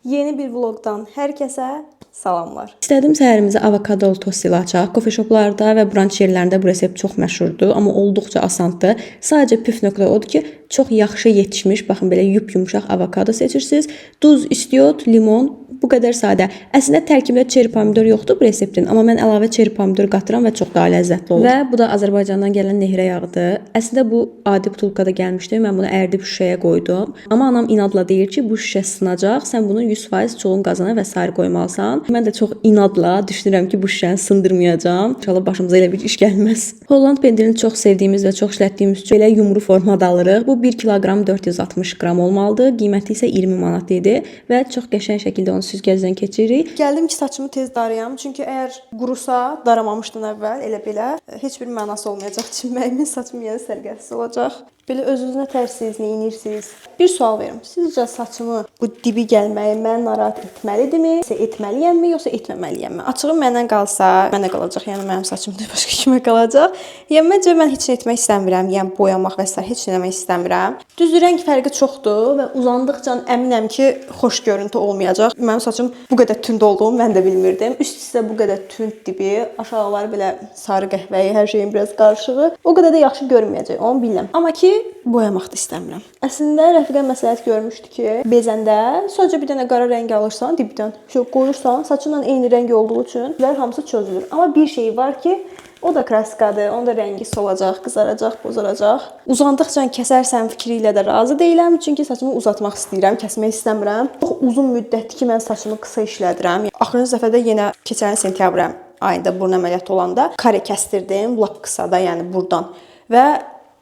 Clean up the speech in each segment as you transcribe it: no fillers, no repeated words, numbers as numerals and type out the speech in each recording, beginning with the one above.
Yeni bir vlogdan hər kəsə salamlar. İstədim səhərimizə avokadolu tost ilə açaq. Kofe shoplarda və brunch yerlərində bu resept çox məşhurdur, amma olduqca asandır. Sadəcə püf nöqtə odur ki, çox yaxşı yetişmiş, baxın belə yumşaq avokado seçirsiniz. Duz, istiot, limon, bu qədər sadə. Əslində tərkibində çeri pomidor yoxdur bu reseptin, amma mən əlavə çeri pomidor qatıram və çox daha ləzzətli olur. Və bu da Azərbaycandan gələn nehrə yağıdır. Əslində bu adi butulkada gəlmişdi. Mən bunu ərdib şüşəyə qoydum. Amma anam inadla deyir ki, bu şüşə sınacaq. Sən bunu 100% çolun qazana və sair qoymalısan. Mən də çox inadla düşünürəm ki, bu şüşəni sındırmayacağam. İnşallah başımıza elə bir iş gəlməz. Holland pendirini çox sevdiyimiz və çox işlətdiyimiz üçün belə yumru formada alırıq. Bu 1 kiloqram 460 qram olmalıdır. Qiyməti isə 20 manat idi və çox qəşəng şəkildə onu süzgəcdən keçiririk. Gəldim ki, saçımı tez darayam. Çünki əgər qurusa, daramamışdan əvvəl elə belə heç bir mənası olmayacaq çimməyimin, saçım yenə sərgəsiz olacaq. Belə öz-özünə tərsiz, neyinirsiniz? Bir sual verim. Sizcə saçımı bu dibi gəlməyi mən narahat etməlidirmi? Etməliyəmmi, yoxsa etməməliyəmmi? Açığı məndən qalsa, mənə qalacaq. Yəni mənim saçımda başqa kimə qalacaq. Yəni məncə mən heç nə etmək istəmirəm. Yəni boyamaq və s. heç nə etmək istəmirəm. Düz rəng fərqi çoxdur və uzandıqca əminəm ki, xoş görüntü olmayacaq. Mənim saçım bu qədər tünd olduğunu mən də bilmirdim. Üst isə bu qədər tünd dibi, aşağıları belə sarı qəhvəyi, hər şeyin biraz qarışığı. O qədər də yaxşı görməyəcək, onu bilirəm. Amma ki boyamaq da istəmirəm. Əslində rəfiqəm məsləhət görmüşdü ki, bezəndə sadəcə bir dənə qara rəng alırsan, dibdən qoyursan, saçınla eyni rəng olduğu üçün bunlar hamısı çözülür. Amma bir şey var ki, o da kraskadır, onun da rəngi solacaq, qızaracaq, bozaracaq. Uzandıqca kəsərsən fikri ilə də razı deyiləm, çünki saçımı uzatmaq istəyirəm, kəsmək istəmirəm. Çox uzun müddətdir ki, mən saçımı qısa işlədirəm. Axırıncı dəfədə yenə keçən sentyabr ayında burun əməliyyatı olanda kare kəstirdim, lap qısada, yəni burdan və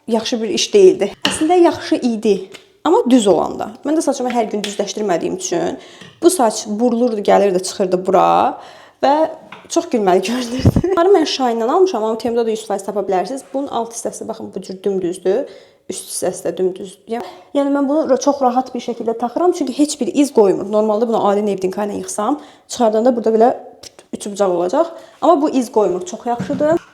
yaxşı bir iş deyildi. Əslində yaxşı idi, amma düz olanda. Mən də saçımı hər gün düzləşdirmədiyim üçün bu saç burulurdu, gəlirdi, çıxırdı bura və çox gülməli görünürdü. Bunları mən Shine-dan almışam, amma Temuda da 100% tapa bilərsiniz. Bunun alt hissəsi baxın bu cür dümdüzdür, üst hissəsi də dümdüzdür. Yəni mən bunu çox rahat bir şəkildə taxıram, çünki heç bir iz qoymur. Normalda bunu adi nevdinka ilə yığsam, çıxardanda burada belə üçbucaq olacaq. Amma bu iz qoymur, çox yaxşıdır.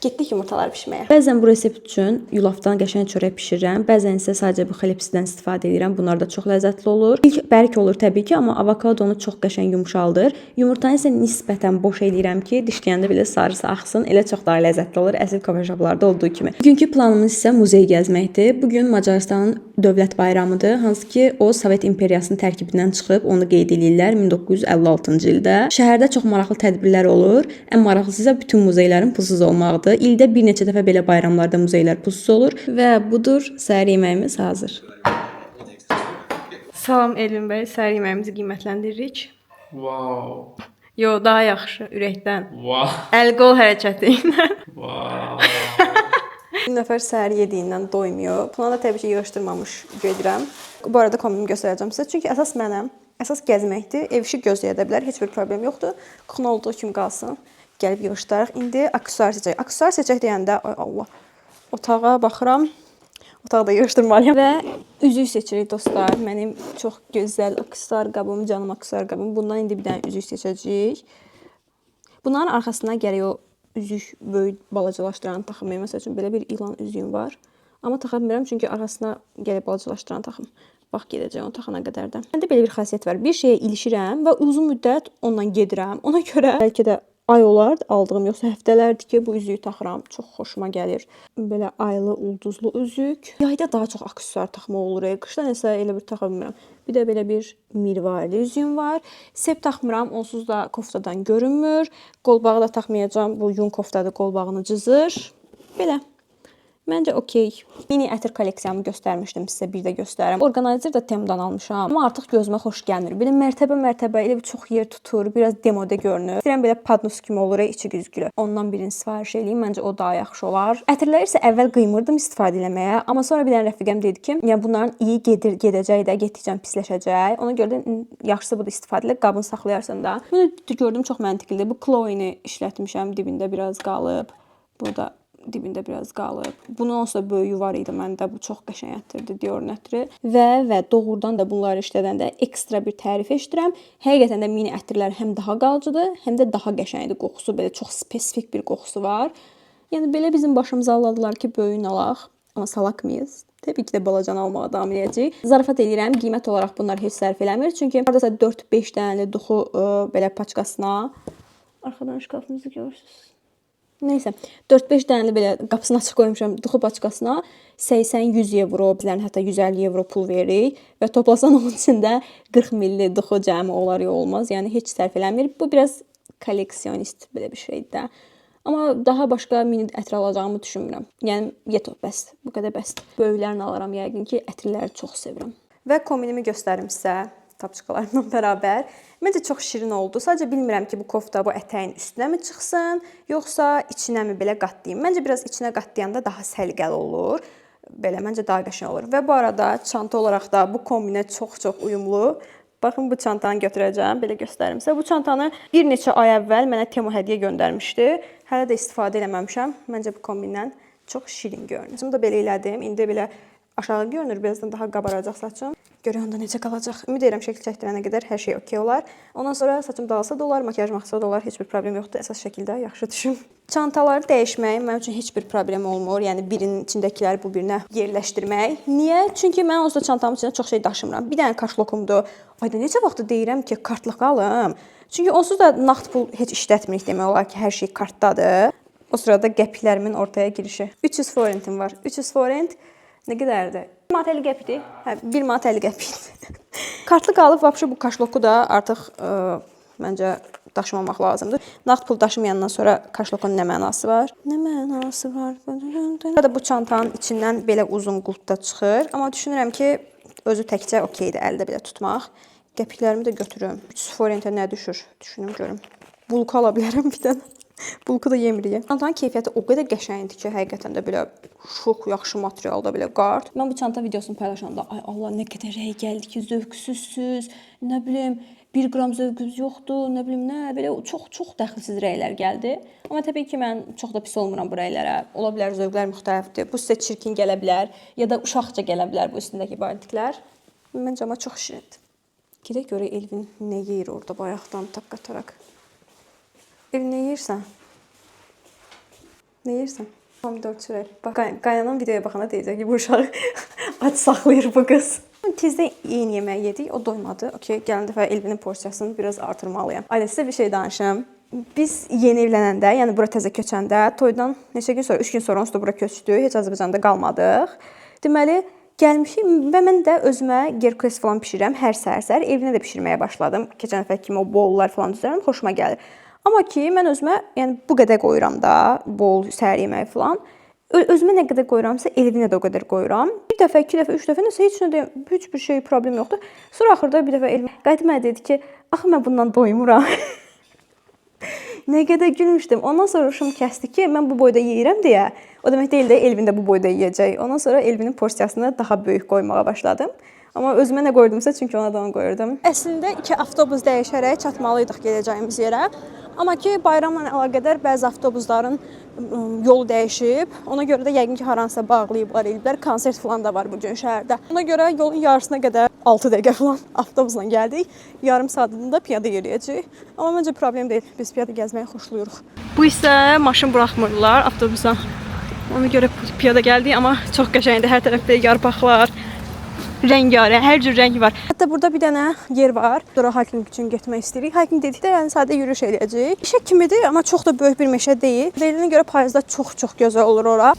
Getdik yumurtalar bişməyə. Bəzən bu resept üçün yulafdan qəşəng çörək bişirirəm. Bəzən isə sadəcə bu xəlipsidən istifadə edirəm. Bunlar da çox ləzzətli olur. İlk bərk olur təbii ki, amma avokadonu çox qəşəng yumşaldır. Yumurtanı isə nisbətən boş eləyirəm ki, dişləyəndə belə sarısı axsın. Elə çox daha ləzzətli olur, əsl kafe shoplarda olduğu kimi. Bugünkü planımız isə muzey gəzməkdir. Bu gün Macarıstanın dövlət bayramıdır, hansı ki, o Sovet imperiyasının tərkibindən çıxıb onu qeyd edirlər 1956-cı ildə. Şəhərdə çox maraqlı tədbirlər olur. Ən maraqlısı isə bütün muzeylərin pulsuz olmağıdır. İldə bir neçə dəfə belə bayramlarda muzeylər pulsuz olur və budur, səhər yeməyimiz hazır. Salam Elvin bəy, səhər yeməyimizi qiymətləndiririk. Wow. Yo, daha yaxşı, ürəkdən. Wow. Əl-qol hərəkəti ilə. Wow. Bir nəfər səhər yediyindən doymuyor. Buna da təbii ki, yığışdırmamış gedirəm. Bu arada kombinimi göstərəcəm sizə. Çünki əsas mənəm. Əsas gəzməkdir. Ev işi gözləyə də bilər. Heç bir problem yoxdur. Qıxın olduğu kimi qalsın. Gəlib yığışdıraq. İndi aksesuar seçək. Aksesuar seçək deyəndə, ay Allah, otağa baxıram. Otaqda yığışdırmalıyam. Və üzük seçirik dostlar. Mənim çox gözəl aksesuar qabım, canım aksesuar qabım. Bundan indi bir dənə üzük seçəcəyik. Bunların arxasına gərək o üzük böyük balacalaşdıran taxım. Məsəl üçün belə bir ilan üzüyüm var. Amma taxa bilmirəm çünki arxasına gərək balacalaşdıran taxım. Bax gedəcək onu taxana qədər də. Məndə belə bir xasiyyət var. Bir şeyə ilişirəm və uzun müddət onunla gedirəm. Ona görə bəlkə də ay olar aldığım, yoxsa həftələrdir ki, bu üzüyü taxıram. Çox xoşuma gəlir. Belə aylı, ulduzlu üzük. Yayda daha çox aksesuar taxmaq olur. Qışda nəsə elə bir taxa bilmirəm. Bir də belə bir mirvarlı üzüyüm var. Sep taxmıram, onsuz da koftadan görünmür. Qolbağı da taxmayacağam. Bu yun koftadır, qolbağını cızır. Belə. Məncə okey. Mini ətir kolleksiyamı göstərmişdim sizə, bir də göstərəm. Orqanayzer də Temudan almışam. Amma artıq gözümə xoş gəlmir. Belə mərtəbə elə bir çox yer tutur, biraz demoda görünür. İstəyirəm belə padnos kimi olur, içi güzgülü. Ondan birini sifariş eləyim. Məncə o daha yaxşı olar. Ətirləri isə əvvəl qıymırdım istifadə eləməyə, amma sonra bir dənə rəfiqəm dedi ki, yəni bunların iyi gedəcək də, getdikcə pisləşəcək. Ona görə də yaxşısı budur istifadə elə, qabını saxlayarsan da. Bunu gördüm çox məntiqlidir. Bu Chloe-ni işlətmişəm, dibində biraz qalıb. Burada dibində biraz qalıb. Bunun onsuz da böyüyü var idi məndə. Bu çox qəşəng ətirdir, Dior'un ətri. Və doğrudan da bunları işlədəndə ekstra bir tərif eşidirəm. Həqiqətən də mini ətirlər həm daha qalıcıdır, həm də daha qəşəngdir qoxusu. Belə çox spesifik bir qoxusu var. Yəni belə bizim başımıza alladılar ki, böyüyün alaq. Amma salaq mıyız? Təbii ki də balacan almağa davam edəcəyik. Zarafat edirəm, qiymət olaraq bunlar heç sərf eləmir. Çünki hardasa 4-5 dənəli duxu belə paçkasına. Arxadan şkafımızı görürsüz. Nəysə, 4-5 dənəli belə qapısını açıq qoymuşam duxu paçkasına 80-100 evro, bizlərin hətta 150 evro pul veririk və toplasan onun içində 40 milli duxu cəmi olar ya olmaz. Yəni heç sərf eləmir. Bu biraz kolleksionist belə bir şeydir də. Amma daha başqa mini ətir alacağımı düşünmürəm. Yəni yeto bəs, bu qədər bəsdir. Böyüklərini alaram yəqin ki, ətirləri çox sevirəm. Və kombinimi göstərim sizə tapçıqalarla bərabər. Məncə çox şirin oldu. Sadəcə bilmirəm ki, bu kofta bu ətəyin üstünə mi çıxsın, yoxsa içinə mi belə qatlayım. Məncə biraz içinə qatlayanda daha səliqəli olur. Belə məncə daha qəşəng olur. Və bu arada çanta olaraq da bu kombinə çox uyumlu. Baxın, bu çantanı götürəcəm, belə göstərim sizə. Bu çantanı bir neçə ay əvvəl mənə Temu hədiyyə göndərmişdi. Hələ də istifadə eləməmişəm. Məncə bu kombindən çox şirin görünür. Saçımı da belə elədim. İndi belə aşağı görünür, birazdan daha qabaracaq saçım. Görək onda necə qalacaq. Ümid edirəm şəkil çəkdirənə qədər hər şey okey olar. Ondan sonra saçım dağılsa da olar, makyaj maqsa da olar, heç bir problem yoxdur. Əsas şəkildə yaxşı düşün. Çantaları dəyişmək mənim üçün heç bir problem olmur. Yəni birinin içindəkiləri bu birinə yerləşdirmək. Niyə? Çünki mən onsuz da çantamın içində çox şey daşımıram. Bir dənə kaşlokumdur. Ayda necə vaxt deyirəm ki, kartlıq alım. Çünki onsuz da nağd pul heç işlətmirik demək olar ki, hər şey kartdadır. O sırada qəpiklərimin ortaya girişi. 300 forintim var. 300 forint nə qədərdir? 1 manat 50 qəpikdir. Hə, 1 manat 50 qəpikdir. Kartlıq alıb vəbşə bu kaşloku da artıq məncə daşımamaq lazımdır. Nağd pul daşımayandan sonra kaşlokun nə mənası var? Nə mənası var? Burada bu çantanın içindən belə uzun qulpda çıxır. Amma düşünürəm ki, özü təkcə okeydir əldə belə tutmaq. Qəpiklərimi də götürüm. 300 forintə nə düşür? Düşünüm görüm. Bulku ala bilərəm bir dənə. Bulku da yemirik. Çantanın keyfiyyəti o qədər qəşəngdir ki, həqiqətən də belə çox yaxşı materialda belə qart. Mən bu çanta videosunu paylaşanda ay Allah nə qədər rəy gəldi ki, zövqsüzsüz, nə bilim 1 qram zövqünüz yoxdur, nə bilim nə, belə çox dəxilsiz rəylər gəldi. Amma təbii ki, mən çox da pis olmuram bu rəylərə. Ola bilər zövqlər müxtəlifdir. Bu sizə çirkin gələ bilər ya da uşaqca gələ bilər bu üstündəki bantiklər. Məncə amma çox şirindir. Gedək görə Elvin nə yeyir orada bayaqdan taqqatarak. Elvin nə yeyirsən? Nə yeyirsən? Pomidor çörək. Bax, qaynanan videoya baxanda deyəcək ki, bu uşaq aç saxlayır bu qız. Tezdən eyni yemək yedik, o doymadı. Okey, gələn dəfə Elvinin porsiyasını biraz artırmalıyam. Ailə, sizə bir şey danışım. Biz yeni evlənəndə, yəni bura təzə köçəndə, toydan neçə gün sonra, 3 gün sonra onsuz da bura köçdük, heç Azərbaycanda qalmadıq. Deməli, gəlmişik və mən də özümə gerkes falan bişirirəm hər səhər. Elvinə də bişirməyə başladım. Keçən dəfə kimi o bollar falan düzəlirəm, xoşuma gəlir. Amma ki, mən özümə yəni bu qədər qoyuram da, bol səhər yeməyi falan. Özümə nə qədər qoyuramsa, Elvinə də o qədər qoyuram. Bir dəfə, 2 dəfə, 3 dəfə nəsə heç bir şey problem yoxdur. Sonra axırda bir dəfə Elvin qayıtıb mənə dedi ki, axı mən bundan doymuram. Nə qədər gülmüşdüm. Ondan sonra uşum kəsdi ki, mən bu boyda yeyirəm deyə. O demək deyil də Elvin də bu boyda yeyəcək. Ondan sonra Elvinin porsiyasını daha böyük qoymağa başladım. Amma özümə nə qoydumsa, çünki ona da onu qoyurdum. Əslində 2 avtobus dəyişərək çatmalıydıq gedəcəyimiz yerə. Amma ki, bayramla əlaqədar bəzi avtobusların yolu dəyişib. Ona görə də yəqin ki, haransa bağlayıblar, eliblər. Konsert falan da var bu gün şəhərdə. Ona görə yolun yarısına qədər 6 dəqiqə falan avtobusla gəldik. Yarım saatında da piyada yeriyəcəyik. Amma məncə problem deyil. Biz piyada gəzməyi xoşlayırıq. Bu isə maşın buraxmırlar avtobusa. Ona görə piyada gəldik, amma çox qəşəngdir. Hər tərəfdə yarpaqlar, rəngarəng, hər cür rəng var. Hətta burada bir dənə yer var. Sonra hiking üçün getmək istəyirik. Hiking dedikdə yəni sadə yürüyüş eləyəcəyik. Meşə kimidir, amma çox da böyük bir meşə deyil. Deyilinə görə payızda çox gözəl olur ora.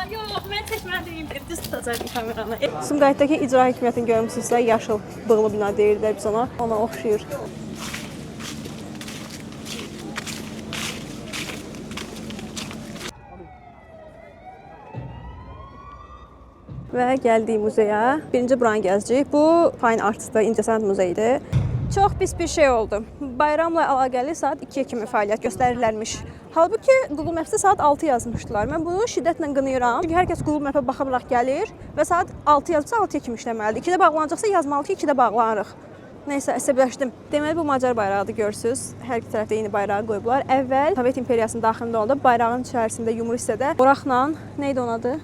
Yox, mən çəkmədiyim bir düz tutacaqdım kameranı. Sumqayıtdakı icra hakimiyyətini görmüsünüzsə, yaşıl bığlı bina deyirlər biz ona. Ona oxşayır. Və gəldik muzeyə. Birinci buranı gəzəcəyik. Bu Fine Arts'da İncəsənət muzeyidir. Çox pis bir şey oldu. Bayramla əlaqəli saat 2-yə kimi fəaliyyət göstərirlərmiş. Halbuki Google Maps-də saat 6 yazmışdılar. Mən bunu şiddətlə qınayıram. Çünki hər kəs Google Map-ə baxaraq gəlir və saat 6 yazıbsa 6-ya kimi işləməlidir. 2-də bağlanacaqsa yazmalı ki, 2-də bağlanırıq. Nəysə, əsəbləşdim. Deməli, bu Macar bayrağı görürsüz. Hər iki tərəfdə eyni bayrağı qoyublar. Əvvəl Sovet İmperiyasının daxilində oldu. Bayrağın içərisində yumru hissədə oraqla, neydi onun adı?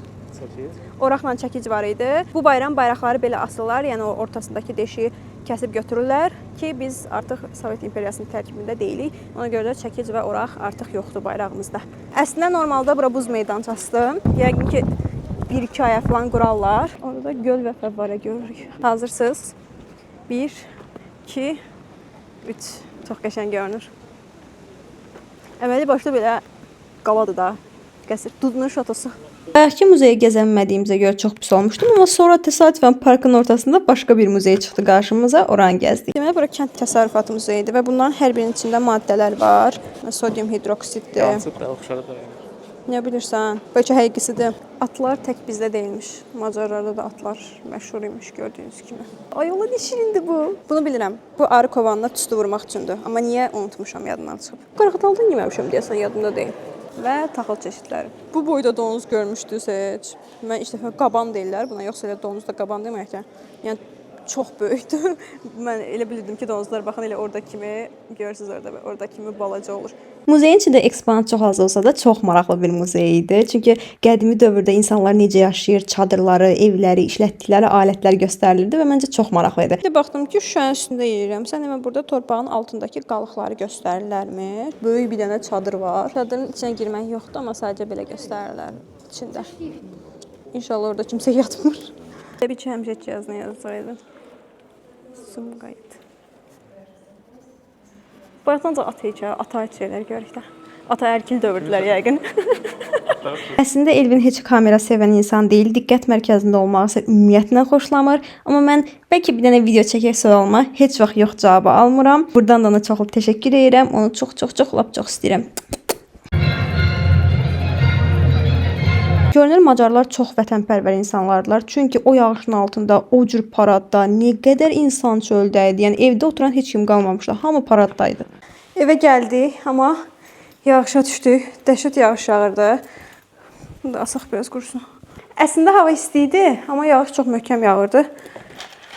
Oraqla çəkic var idi. Bu bayram bayraqları belə asırlar, yəni o ortasındakı deşiyi kəsib götürürlər ki, biz artıq Sovet İmperiyasının tərkibində deyilik. Ona görə də çəkic və oraq artıq yoxdur bayrağımızda. Əslində normalda bura buz meydançasıdır. Yəqin ki 1-2 aya falan qurarlar. Orada da göl və fəvvarə görürük. Hazırsınız? 1, 2, 3. Çox qəşəng görünür. Əməli başda belə qaladır da. Qəsr Dudunun şatosu. Bayaqki muzeyə gəzənmədiyimizə görə çox pis olmuşdum, amma sonra təsadüfən parkın ortasında başqa bir muzey çıxdı qarşımıza, oranı gəzdik. Deməli, bura kənd təsərrüfatı muzeyidir və bunların hər birinin içində maddələr var. Sodium hidroksiddir. Yansıt da oxşarı da. Nə bilirsən? Bəlkə həqiqisidir. Atlar tək bizdə deyilmiş. Macarlarda da atlar məşhur imiş gördüyünüz kimi. Ay Allah, nə şirindir bu. Bunu bilirəm. Bu arı kovanına tüstü vurmaq üçündür. Amma niyə unutmuşam, yadımdan çıxıb. Qarğıdaldan yeməmişəm deyəsən, yadımda deyil. Və taxıl çeşidləri. Bu boyda donuz görmüşdünüz heç? Mən ilk dəfə qaban deyirlər buna, yoxsa elə donuz da qaban deməkdir. Yəni çox böyükdür. Mən elə bilirdim ki, donuzlar baxın elə orada kimi, görürsüz orada kimi balaca olur. Muzeyin içində eksponat çox az olsa da çox maraqlı bir muzey idi. Çünki qədimi dövrdə insanlar necə yaşayır, çadırları, evləri, işlətdikləri alətlər göstərilirdi və məncə çox maraqlı idi. Bir də baxdım ki, şüşənin üstündə yeyirəm. Sən demə burada torpağın altındakı qalıqları göstərirlərmi? Böyük bir dənə çadır var. Çadırın içinə girmək yoxdur, amma sadəcə belə göstərirlər içində. İnşallah orada kimsə yatmır. Təbii ki, həmişə cihazına yazsaydı. Sumqayıt. Bayaqdan da ata şeylər görürük də. Ata ərkil dövrdülər yəqin. Əslində Elvin heç kamera sevən insan deyil, diqqət mərkəzində olmağı isə ümumiyyətlə xoşlamır. Amma mən bəlkə bir dənə video çəkək sualıma heç vaxt yox cavabı almıram. Buradan da ona çox təşəkkür edirəm. Onu çox lap çox istəyirəm. Görünür Macarlar çox vətənpərvər insanlardılar. Çünki o yağışın altında, o cür paradda nə qədər insan çöldə idi. Yəni evdə oturan heç kim qalmamışdı. Hamı paraddaydı. Evə gəldik, amma yağışa düşdük. Dəhşət yağış yağırdı. Bunu da asaq biraz qurusun. Əslində hava isti idi, amma yağış çox möhkəm yağırdı.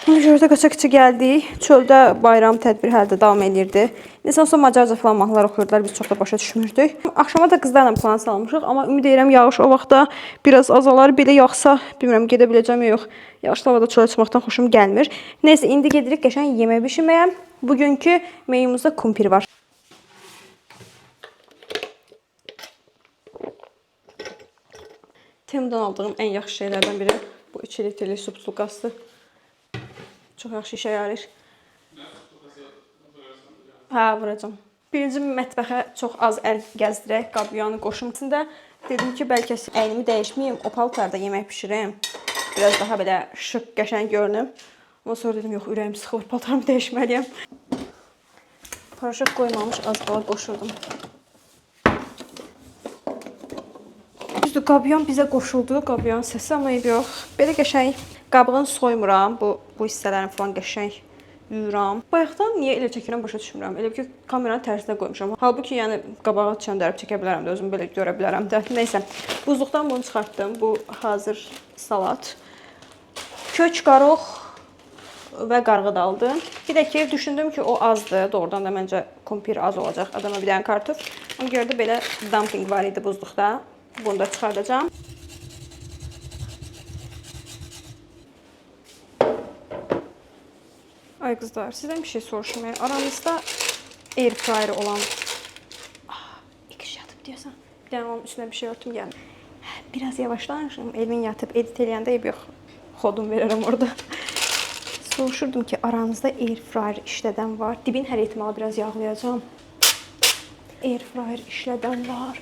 Ona görə də qaça-qaça gəldik. Çöldə bayram tədbiri hələ də davam edirdi. Nəsə olsa Macarca falan mahnılar oxuyurdular, biz çox da başa düşmürdük. Axşama da qızlarla plan salmışıq, amma ümid edirəm yağış o vaxtda biraz azalar. Belə yağsa, bilmirəm gedə biləcəm ya yox. Yağışlı havada çölə çıxmaqdan xoşum gəlmir. Nəysə, indi gedirik qəşəng yemək bişirməyə. Bugünkü menümüzdə kumpir var. Tem'dən aldığım ən yaxşı şeylərdən biri bu 2 litrlik su qazdır. Çox yaxşı işə yarayır. Hə, vuracam. Birinci mətbəxə çox az əl gəzdirək, qabyanı qoşum. İçində dedim ki, bəlkə əynimi dəyişməyim, o paltarda yemək bişirim. Biraz daha belə şık, qəşəng görünüm. Ondan sonra dedim, yox, ürəyim sıxılır, paltarımı dəyişməliyəm. Paraşok qoymamış az qala qoşurdum. Düzdür, qabyan bizə qoşuldu, qabyan səsi, amma yox. Belə qəşəng qabığını soymuram, bu hissələrini falan qəşəng yuyuram. Bayaqdan niyə elə çəkirəm başa düşmürəm. Elə ki, kameranı tərsinə qoymuşam. Halbuki yəni qabağa çəndərib çəkə bilərəm də, özüm belə görə bilərəm də. Nəysə, buzluqdan bunu çıxartdım. Bu hazır salat. Kök, qarox və qarğıd aldım. Bir də ki, düşündüm ki, o azdır. Doğrudan da məncə kumpir az olacaq. Adama bir dənə kartof. Ona görə də belə dumpling var idi buzluqda. Bunu da çıxardacağım. Ay qızlar, sizdən bir şey soruşum. Aranızda air fryer olan... İkiş yatıb deyəsən. Bir dənə onun üstünə bir şey örtüm gəlmir. Biraz yavaşlanmışım. Elvin yatıb edit eləyəndə yox. Xodum verərəm orada. Soruşurdum ki, aranızda air fryer işlədən var. Dibin hər ehtimalı biraz yağlayacağım. Air fryer işlədən var.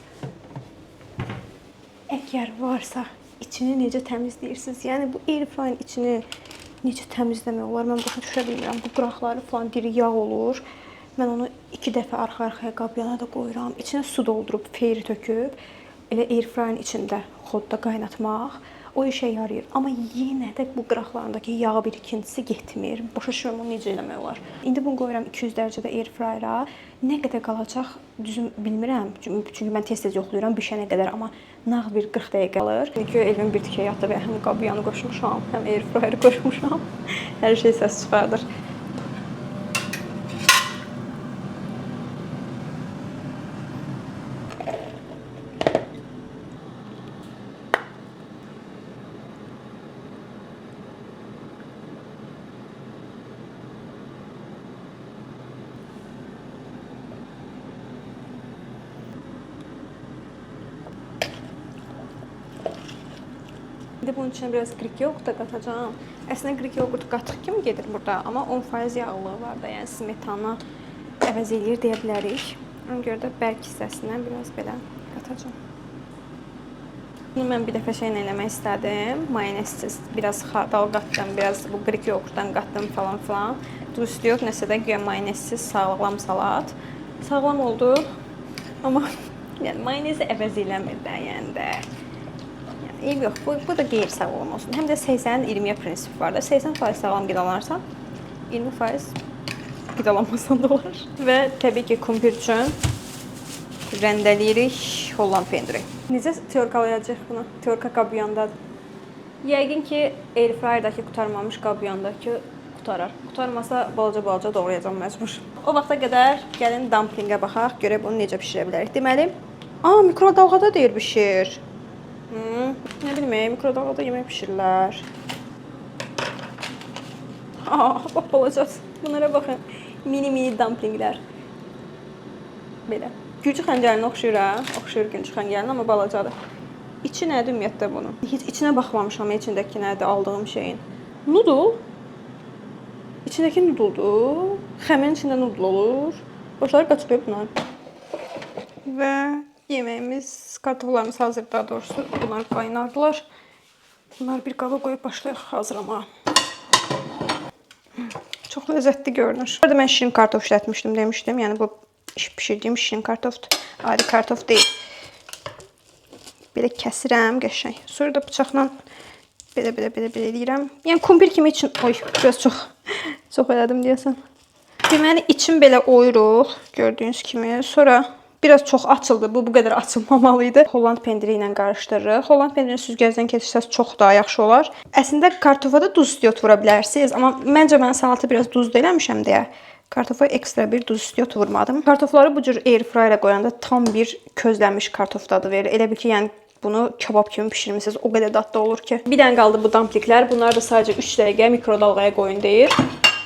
Əgər varsa, içini necə təmizləyirsiniz? Yəni, bu air fryerin içini necə təmizləmək olar? Mən başa düşə bilmirəm. Bu qıraqları falan diri yağ olur. Mən onu 2 dəfə arxa-arxaya qabyana da qoyuram. İçinə su doldurub, feyri töküb, elə air fryerin içində xodda qaynatmaq o işə yarayır. Amma yenə də bu qıraqlarındakı yağ birikintisi getmir. Başa düşürəm, onu necə eləmək olar. İndi bunu qoyuram 200 dərəcədə air fryera. Nə qədər qalacaq düzüm bilmirəm. Çünki mən tez-tez yoxlayıram bişənə qədər, amma nağ bir 40 dəqiqə qalır. Çünki Elvin bir tikə yatıb, həm qabyanı qoşmuşam, həm air fryeri qoşmuşam. Hər şey səs çıxardır. Bir də bunun içinə biraz Greek yoğurt da qatacağam. Əslində Greek yoğurt qatıq kimi gedir burada, amma 10% yağlılığı var da, yəni smetana əvəz eləyir deyə bilərik. Ona görə də bərk hissəsindən biraz belə qatacağam. Bunu mən bir dəfə şeylə eləmək istədim. Mayonezsiz biraz xardal qatdım, biraz bu Greek yoğurtdan qatdım falan filan. Duzlu yox, nəsə də güya mayonezsiz sağlam salat. Sağlam oldu. Amma yəni mayonezi əvəz eləmir də, yəni də. Yəni eyb yox, bu da qeyri-sağlam olsun. Həm də 80-20 prinsipi var da. 80% sağlam qidalanarsan, 20% qidalanmasan da olar. Və təbii ki, kumpir üçün rəndələyirik Holland pendiri. Necə teorikalayacaq bunu? Teorika qabyandadır. Yəqin ki, airfryerdakı qutarmamış qabyandakı qutarar. Qutarmasa balaca-balaca doğrayacağam məcbur. O vaxta qədər gəlin dumplingə baxaq, görək bunu necə bişirə bilərik. Deməli, mikrodalğada deyir bişir. Nə bilməyim, mikrodalğada yemək bişirirlər. Bax balacaq. Bunlara baxın. Mini dumplinglər. Belə. Gürcü xəncərinə oxşuyur Gürcü xəncərinə, amma balacadır. İçi nədir ümumiyyətlə bunun? Heç içinə baxmamışam, içindəki nədir aldığım şeyin. Noodle. İçindəki noodledur. Xəmirin içində noodle olur. Başları qaçıb bunlar. Və yeməyimiz, kartoflarımız hazır, daha doğrusu bunlar qaynardılar. Bunları bir qaba qoyub başlayaq hazırlamağa. Çox ləzzətli görünür. Burada mən şirin kartof işlətmişdim demişdim. Yəni bu pişirdiyim şirin kartofdur. Adi kartof deyil. Belə kəsirəm qəşəng. Sonra da bıçaqla belə eləyirəm. Yəni kumpir kimi için, biraz çox elədim deyəsən. Deməli için belə oyuruq, gördüyünüz kimi. Sonra biraz çox açıldı. Bu qədər açılmamalıydı. Holland pendiri ilə qarışdırırıq. Holland pendirini süzgəcdən keçirsəz çox daha yaxşı olar. Əslində kartofa da duz istiyot vura bilərsiniz, amma məncə mən salatı biraz duzlu eləmişəm deyə kartofa ekstra bir duz istiyot vurmadım. Kartofları bu cür airfryerə qoyanda tam bir közlənmiş kartof dadı verir. Elə bir ki, yəni bunu kebab kimi bişirmisiniz. O qədər dadlı olur ki. Bir dənə qaldı bu dumpliklər. Bunlar da sadəcə 3 dəqiqə mikrodalğaya qoyun deyir.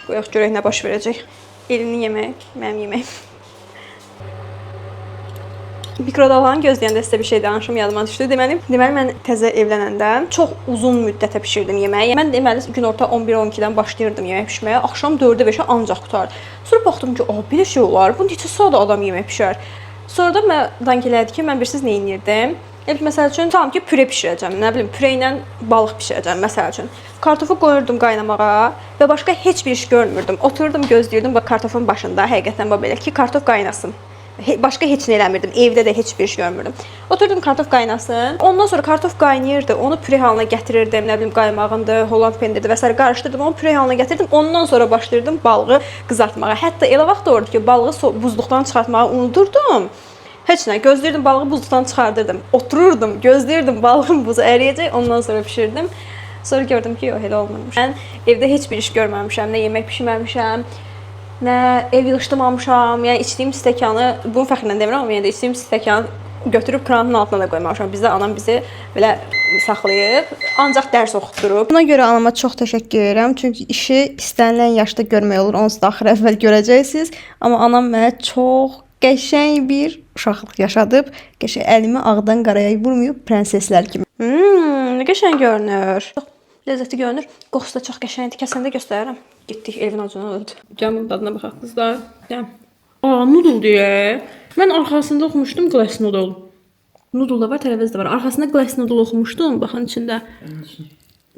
Qoyaq görək nə baş verəcək. Elini yemək, mənim yeməyim. Mikrodalğanı gözləyəndə sizə bir şey danışım, yadıma düşdü. Deməli mən təzə evlənəndə çox uzun müddətə bişirdim yeməyi. Mən deməli günorta 11-12-dən başlayırdım yemək bişirməyə. Axşam 4-5-ə ancaq qutardı. Sonra baxdım ki, belə şey olar. Bu neçə saat adam yemək bişirər. Sonra da mən dank elədi ki, mən bilirsiz nə edirdim? Məsəl üçün tamam ki, püre bişirəcəm. Nə bilim, püre ilə balıq bişirəcəm məsəl üçün. Kartofu qoyurdum qaynamağa və başqa heç bir iş görmürdüm. Oturdum, gözləyirdim və kartofun başında həqiqətən belə ki, kartof qaynasın. Başqa heç nə eləmirdim. Evdə də heç bir iş görmürdüm. Oturdum, kartof qaynasın. Ondan sonra kartof qaynayırdı. Onu püre halına gətirirdim. Nə bilim, qaymağındı, Holland pendiridir və s. qarışdırdım. Onu püre halına gətirdim. Ondan sonra başlayırdım balığı qızartmağa. Hətta elə vaxt da olurdu ki, balığı buzluqdan çıxartmağı unudurdum. Heç nə, gözləyirdim, balığı buzluqdan çıxardırdım. Otururdum, gözləyirdim, balığın buzu əriyəcək. Ondan sonra bişirdim. Sonra gördüm ki, yox, elə olmamış. Mən evdə heç bir iş görməmişəm, nə yemək bişirməmişəm, nə ev yığışdırmamışam. Yəni içdiyim stəkanı, bunu fəxrlə demirəm, amma yenə də içdiyim stəkanı götürüb kranın altına da qoymamışam. Bizdə anam bizi belə saxlayıb, ancaq dərs oxutdurub. Buna görə anama çox təşəkkür edirəm. Çünki işi istənilən yaşda görmək olur. Onsuz da axır əvvəl görəcəksiniz. Amma anam mənə çox qəşəng bir uşaqlıq yaşadıb. Qəşəng əlimi ağdan qaraya vurmayıb, prenseslər kimi. Nə qəşəng görünür. Çox ləzzətli görünür. Qoxusu da çox qəşəngdir. Kəsəndə göstərərəm. Getdik evin ucuna öldü. Gəlin dadına baxaq qızlar. Gəlin. Noodle deyə. Mən arxasında oxumuşdum glass noodle. Noodle da var, tərəvəz də var. Arxasında glass noodle oxumuşdum. Baxın içində.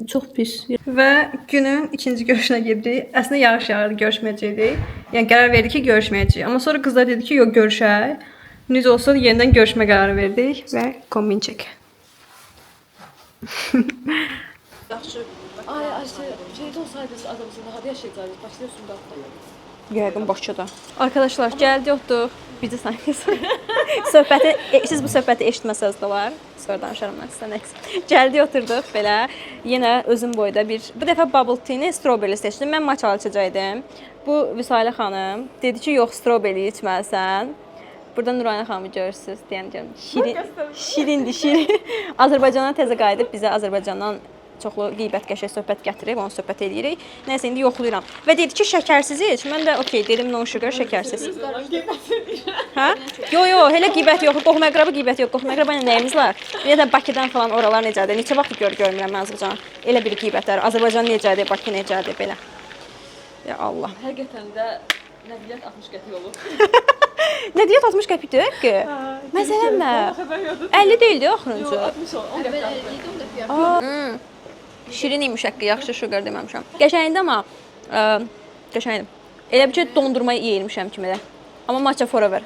Çox pis. Və günün ikinci görüşünə gedirik. Əslində yağış yağırdı, görüşməyəcəkdik. Yəni qərar verdik ki, görüşməyəcəyik. Amma sonra qızlar dedi ki, yox, görüşək. Necə olsa yenidən görüşmə qərarı verdik və kombin çək. Yaxşı. Ay, şeydə olsaydınız adamsın, daha da yaşayacaqdınız. Başlayırsın da. Yəqin Bakıda. Arkadaşlar, gəldi otduq. Bircə saniyə. Siz bu söhbəti eşitməsəz də olar. Sonra danışaram mən sizə nəsə. Gəldi oturduq belə. Yenə özüm boyda bu dəfə bubble tea-ni strawberry seçdim. Mən matcha içəcəydim. Bu Vüsailə xanım dedi ki, yox, strawberry içməlisən. Burada Nurayna xanımı görürsünüz deyən. Şirindir, şirin. Azərbaycana təzə qayıdıb bizə Azərbaycandan çoxlu qeybət qəşəng söhbət gətirib, onu söhbət eləyirik. Nəsə indi yoxlayıram. Və dedi ki, şəkərsiz iç. Mən də okey dedim, non sugar, şəkərsiz. Hə? Yo, elə qeybət yox, qohum-əqrəba qeybət yox. Qohum-əqrəba ilə nəyimiz var? Bir də Bakıdan falan oralar necədir? Neçə vaxt görmürəm Azərbaycan. Elə bir qeybətlər. Azərbaycan necədir, Bakı necədir belə. Ya Allah. Həqiqətən də nəqliyyat 60 qəpik olur. Nəqliyyat 60 qəpikdir ki? Məsələn nə? 50 deyildi axırıncı. 60 olur. Şirin imiş haqqı, yaxşı sugar deməmişəm. Qəşəngdir amma qəşəngdir. Elə bir ki dondurmayı yeyilmişəm kimi də. Amma matcha forever.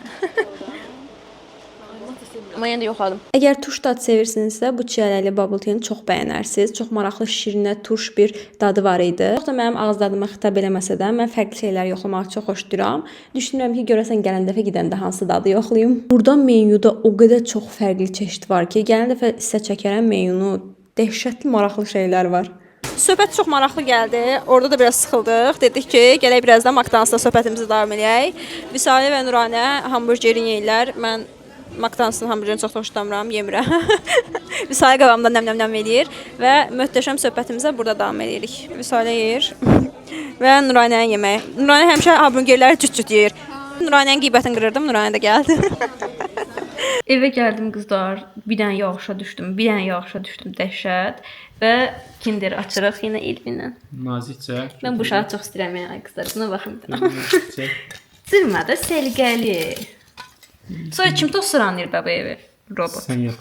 Amma yenə də yoxladım. Əgər turş dad sevirsinizsə, bu çiyələli bubble tea-ni çox bəyənərsiniz. Çox maraqlı, şirinə, turş bir dadı var idi. Çox da mənim ağız dadıma xitab eləməsə də, mən fərqli şeylər yoxlamağı çox xoşlayıram. Düşünürəm ki, görəsən gələn dəfə gedəndə hansı dadı yoxlayım. Burada menyuda o qədər çox fərqli çeşid var ki, gələn dəfə sizə çəkərəm menyunu. Dəhşətli maraqlı şeylər var. Söhbət çox maraqlı gəldi. Orada da biraz sıxıldıq. Dedik ki, gələk birazdan McDonald's-da söhbətimizi davam edək. Vüsalə və Nuranə hamburgerini yeyirlər. Mən McDonald's-ın hamburgerini çox xoşlamıram, yemirəm. Vüsalə qabağımda nəm-nəm eləyir və möhtəşəm söhbətimizə burada davam edirik. Vüsalə yeyir və Nuranənin yeməyi. Nuranə həmişə hamburgerləri cüt-cüt yeyir. Nuranənin qeybətini qırırdım, Nuranə də gəldi. Evə gəldim qızlar, bir dənə yağışa düşdüm, dəhşət və Kinder açırıq yenə Elvinlə. Nazikcə. Mən bu uşağı çox istəyirəm yəni qızlar, buna baxın. Nazikcə. Cırmada səliqəli. Sonra kim tosranır baba evi? Robot. Sən yox.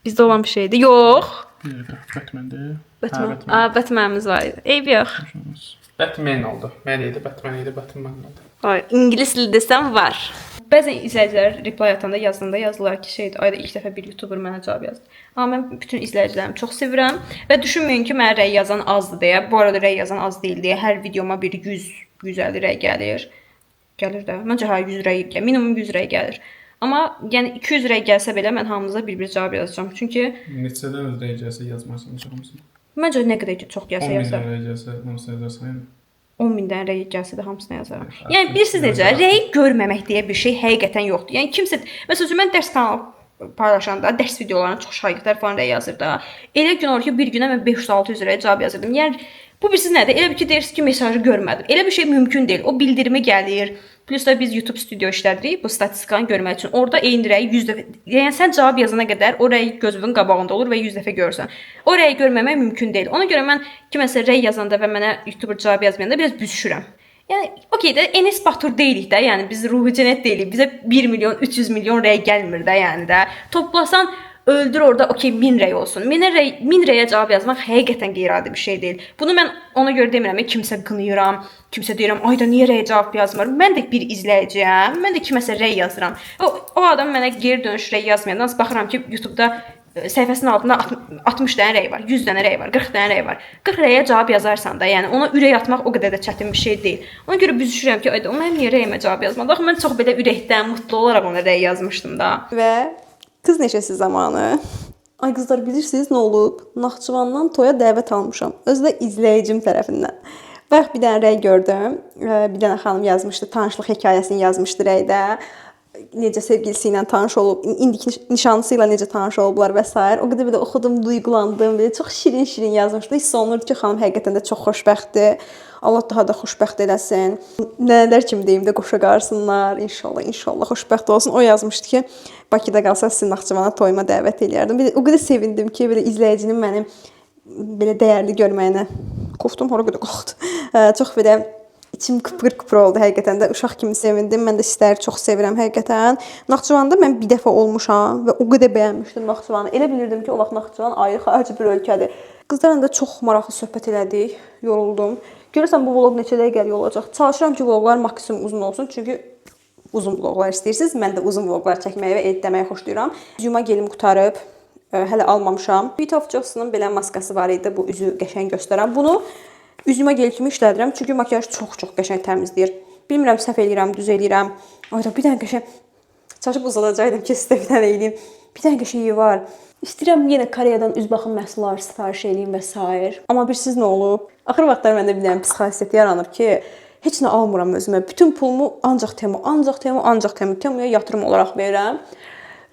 Bizdə olan bir şeydir. Yox. Batman-dir. Batman'ımız var idi. Eyb yox. Batman oldu. Mən idi, Batman idi, Batman oldu. Ay, ingilis dili desəm var. Bəzən izləyicilər reply atanda yazırlar ki, ayda ilk dəfə bir YouTuber mənə cavab yazdı. Amma mən bütün izləyicilərimi çox sevirəm və düşünməyin ki, mənə rəy yazan azdır deyə. Bu arada rəy yazan az deyil deyə hər videoma bir 100-150 rəy gəlir. Gəlir də. Məncə 100 rəy gəlir. Minimum 100 rəy gəlir. Amma yəni 200 rəy gəlsə belə mən hamınıza bir cavab yazacağam. Çünki neçədən rəy gəlsə yazmarsan hamısını. Məncə nə qədər ki çox gəlsə 10 yazar. min rəy gəlsə hamısını yazarsan. 10 mindən rəy gəlsə də hamısını yazaram. Yəni bilirsiniz necə? Rəy görməmək deyə bir şey həqiqətən yoxdur. Yəni kimsə məsələn mən dərs kanalı paylaşanda dərs videolarına çox şagirdlər falan rəy yazır da. Elə gün olur ki, bir günə mən 500-600 rəy cavab yazırdım. Yəni bu bilirsiniz nədir? Elə bir ki, deyirsiniz ki, mesajı görmədim. Elə bir şey mümkün deyil. O bildirimi gəlir. Plus da biz YouTube studio işlədirik bu statistikanı görmək üçün. Orada eyni rəy 100 dəfə, yəni sən cavab yazana qədər o rəy gözünün qabağında olur və 100 dəfə görürsən. O rəyi görməmək mümkün deyil. Ona görə mən kiməsə rəy yazanda və mənə YouTuber cavab yazmayanda biraz büzüşürəm. Yəni okey də Enes Batur deyilik də, yəni biz Ruhi Cənət deyilik. Bizə 1 milyon 300 milyon rəy gəlmir də, yəni də. Toplasan öldür orada okey 1000 rəy olsun. 1000 rəyə cavab yazmaq həqiqətən qeyri-adi bir şey deyil. Bunu mən ona görə demirəm ki, kimsə qınıyıram, kimsə deyirəm, ayda niyə rəyə cavab yazmır? Mən də bir izləyiciyəm. Mən də kiməsə rəy yazıram. O adam mənə geri dönüş rəy yazmayandan baxıram ki, YouTube-da səhifəsinin altında 60 dənə rəy var, 100 dənə rəy var, 40 dənə rəy var. 40 rəyə cavab yazarsan da, yəni ona ürək atmaq o qədər də çətin bir şey deyil. Ona görə büzüşürəm ki, ayda mən niyə rəyimə cavab yazmadım? Axı mən çox belə ürəkdən, mutlu olaraq ona rəy yazmışdım da. Və qız neçəsi zamanı, ay qızlar bilirsiniz nə olub? Naxçıvandan toya dəvət almışam. Özü də izləyicim tərəfindən. Bayaq bir dənə rəy gördüm. Bir dənə xanım yazmışdı, tanışlıq hekayəsini yazmışdı rəydə. Necə sevgilisi ilə tanış olub, indiki nişanlısı ilə necə tanış olublar və s. O qədər belə oxudum, duyğulandım. Belə çox şirin-şirin yazmışdı. Hiss olunurdu ki, xanım həqiqətən də çox xoşbəxtdir. Allah daha da xoşbəxt eləsin. Nələr kimi deyim də qoşa qarsınlar. İnşallah xoşbəxt olsun. O yazmışdı ki, Bakıda qalsa sizi Naxçıvana toyuma dəvət eləyərdim. O qədər sevindim ki, belə izləyicinin mənim belə dəyərli görməyinə qorxdum, ora qədər qorxdu. Çox belə içim qıpır-qıpır oldu həqiqətən də. Uşaq kimi sevindim. Mən də sizləri çox sevirəm həqiqətən. Naxçıvanda mən bir dəfə olmuşam və o qədər bəyənmişdim Naxçıvanı. Elə bilirdim ki, o vaxt Naxçıvan ayrı xarici bir ölkədir. Qızlarla da çox maraqlı söhbət elədik. Yoruldum. Görürsən bu vlog neçə dəqiqəlik olacaq. Çalışıram ki, vloglar maksimum uzun olsun. Çünki uzun vloglar istəyirsiniz. Mən də uzun vloglar çəkməyi və editləməyi xoşlayıram. Üzümə gelim qutarıb, hələ almamışam. Beauty of Joss'un belə maskası var idi, bu üzü qəşəng göstərən. Bunu üzümə gel kimi işlədirəm, çünki makiyaj çox qəşəng təmizləyir. Bilmirəm səhv eləyirəm, düz eləyirəm. Ayda bir dənə qəşəng çaşıb uzadacaqdım ki, sizə bir dənə eləyim. Bir dənə qəşəngi var. İstəyirəm yenə Koreyadan üz baxım məhsulları sifariş eləyim və s. Amma bilirsiniz nə olub? Axır vaxtlar məndə bir dənə pis xasiyyət yaranır ki, heç nə almıram özümə. Bütün pulumu ancaq Temuya yatırım olaraq verirəm.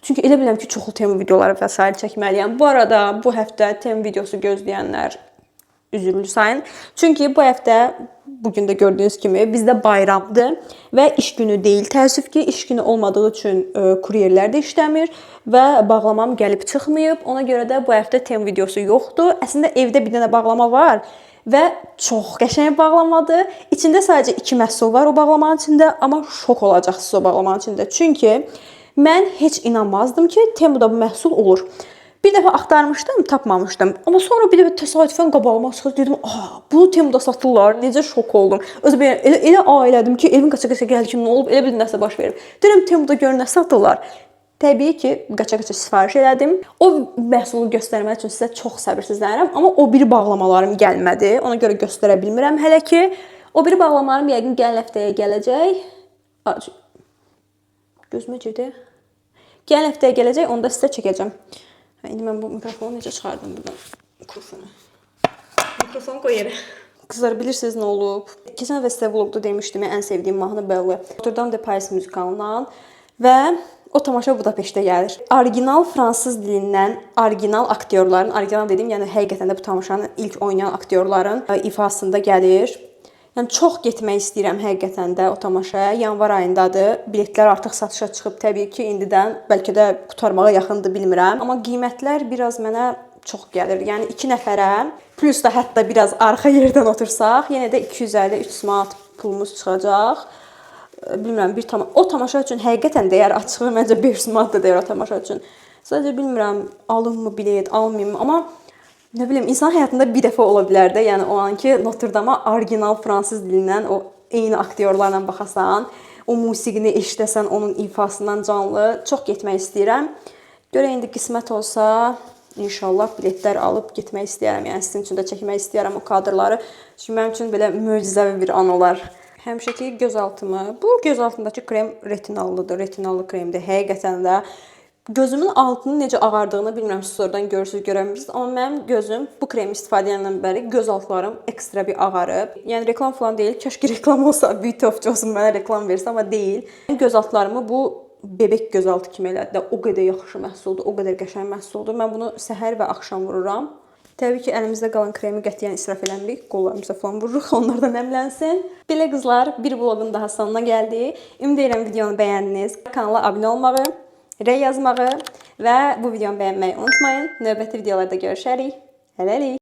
Çünki elə bilirəm ki, çoxlu tema videoları və s. çəkməliyəm. Bu arada bu həftə tema videosu gözləyənlər üzürlü sayın. Çünki bu həftə bugün də gördüyünüz kimi bizdə bayramdır və iş günü deyil. Təəssüf ki, iş günü olmadığı üçün kuryerlər də işləmir və bağlamam gəlib çıxmayıb. Ona görə də bu həftə tema videosu yoxdur. Əslində evdə bir dənə bağlama var və çox qəşəng bağlamadır. İçində sadəcə 2 məhsul var o bağlamanın içində, amma şok olacaqsınız o bağlamanın içində. Çünki mən heç inanmazdım ki, Temuda bu məhsul olur. Bir dəfə axtarmışdım, tapmamışdım. Amma sonra bir dəfə təsadüfən qabağıma çıxıb dedim, bunu Temuda satırlar. Necə şok oldum. Özü elə elədim ki, evin qaça-qaça gəldi ki, nə olub? Elə bir nəsə baş verib. Deyirəm Temuda gör nə satırlar. Təbii ki, qaça-qaça sifariş elədim. O məhsulu göstərmək üçün sizə çox səbirsizlənirəm, amma o biri bağlamalarım gəlmədi. Ona görə göstərə bilmirəm hələ ki. O biri bağlamalarım yəqin gələn həftəyə gələcək. Gözümə girdi. Gələn həftəyə gələcək, onu da sizə çəkəcəm. İndi mən bu mikrofonu necə çıxardım buradan? Mikrofon qoy yerə. Qızlar, bilirsiniz nə olub? Keçən və sizə vlogda demişdim, ən sevdiyim mahnı Belli. Notre-Dame de Paris müzikalından və o tamaşa Budapeştə gəlir. Orijinal fransız dilindən orijinal aktyorların, orijinal dedim, yəni həqiqətən də bu tamaşanın ilk oynayan aktyorların ifasında gəlir. Yəni çox getmək istəyirəm həqiqətən də o tamaşaya. Yanvar ayındadır. Biletlər artıq satışa çıxıb təbii ki, indidən bəlkə də qutarmağa yaxındır, bilmirəm. Amma qiymətlər biraz mənə çox gəlir. Yəni 2 nəfərə plus da hətta biraz arxa yerdən otursaq, yenə də 250-300 manat pulumuz çıxacaq. Bilmirəm, o tamaşa üçün həqiqətən dəyər, açığı məncə 500 manat da dəyər o tamaşa üçün. Sadəcə bilmirəm, alınmı bilet, almayım, amma nə bilim, insan həyatında bir dəfə ola bilər də, yəni o an ki, Notre-Dame-a orijinal fransız dilindən o eyni aktyorlarla baxasan, o musiqini eşidəsən onun ifasından canlı, çox getmək istəyirəm. Görə indi qismət olsa, inşallah biletlər alıb getmək istəyirəm, yəni sizin üçün də çəkmək istəyirəm o kadrları. Çünki mənim üçün belə möcüzəvi bir an olar. Həmişəki gözaltımı, bu gözaltındakı krem retinallıdır, retinallı kremdir, həqiqətən də. Gözümün altının necə ağardığını bilmirəm, siz oradan görürsünüz, görəmirsiniz. Amma mənim gözüm bu kremi istifadə edəndən bəri göz altlarım ekstra bir ağarıb. Yəni reklam falan deyil. Kəşki reklam olsa, beauty of olsun, mənə reklam versə, amma deyil. Göz altlarımı bu bebek gözaltı kimi elədi də, o qədər yaxşı məhsuldur, o qədər qəşəng məhsuldur. Mən bunu səhər və axşam vururam. Təbii ki, əlimizdə qalan kremi qətiyyən israf eləmirik. Qollarımıza falan vururuq, onlar da nəmlənsin. Belə qızlar, bir vlogun daha sonuna gəldik. Ümid edirəm videonu bəyəndiniz. Kanala abunə olmağı, rey yazmağı və bu videonu bəyənməyi unutmayın. Növbəti videolarda görüşərik. Hələlik.